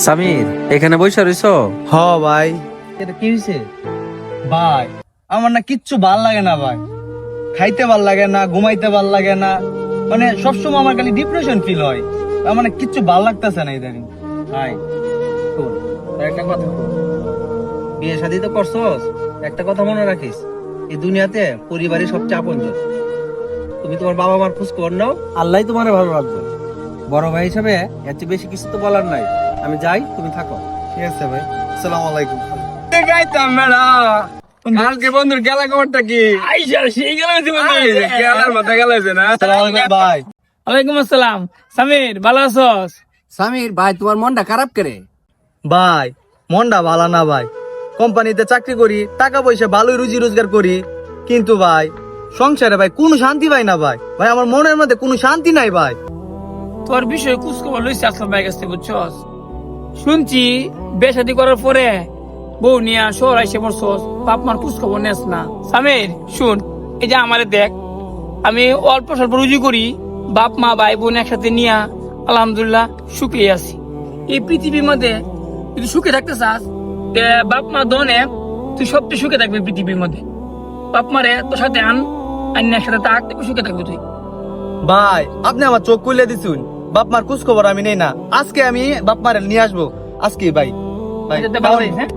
সামির, এখানে বসে রইছো? হ ভাই। এটা কি হইছে? ভাই আমার না কিচ্ছু ভাল লাগে না ভাই, খাইতে ভাল লাগে না, ঘুমাইতে ভাল লাগে না, মানে সবসময় আমার খালি ডিপ্রেশন ফিল হয়। আমার না কিচ্ছু ভাল লাগতেছে না ইদানিং। ভাই শোন, তোর একটা কথা শোন। বিয়ে শাদী তো করছস, একটা কথা মনে রাখিস, এই দুনিয়াতে পরিবারই সবচেয়ে আপনজন। তুমি তোমার বাবা মার খোঁজ খবর নাও, আল্লাহ তোমারে ভালো রাখবে। বড় ভাই হিসাবে এর চেয়ে বেশি কিছু তো বলার নাই। আমি যাই, তুমি থাকো। ঠিক আছে ভাই, আসসালামু আলাইকুম। গাইতাম মেলা আজকে বন্ধুর গেলা খবরটা কি? আইসা সেই গেলা গেলার মাথা গেলাইছে না। আসসালামু আলাইকুম ভাই। ওয়ালাইকুম আসসালাম। সামির ভালো আছস? সামির ভাই, তোমার মনটা খারাপ করে? ভাই মনটা ভালো না ভাই, কোম্পানিতে চাকরি করি, টাকা পয়সা ভালোই রুজি রোজগার করি, কিন্তু ভাই সংসারে ভাই কোনো শান্তি পাই না ভাই। ভাই আমার মনের মধ্যে কোনো শান্তি নাই ভাই। তোর বিষয়ে কুছ খবর লইছি আসলাম ভাই কাছ থেকে, বুঝছস? শুনছি বেশাদি করার পরে বউ নিয়ে শহর আইসে পড়ছস, বাপ মার কুছ খবর নেস না। সামির শুন, এই যে আমারে দেখ, আমি অল্প স্বল্প রুজি করি, বাপ মা ভাই বোন একসাথে নিয়ে আলহামদুলিল্লাহ সুখে আছি। এই পৃথিবীর মধ্যে যদি সুখে থাকতে চাস, বাপ মা দনে তুই সবচেয়ে সুখে থাকবি পৃথিবীর মধ্যে। বাপ মারে তোর সাথে আন একসাথে থাক, তুই সুখে থাকবি তুই। ভাই আপনি আমার চোখ খুলে দিছুন, বাপ মার খোঁজ খবর আমি নেই না, আজকে আমি বাপ মারে নিয়ে আসবো আজকে ভাই। ভাই যেতে ভালো হইছে, হ্যাঁ?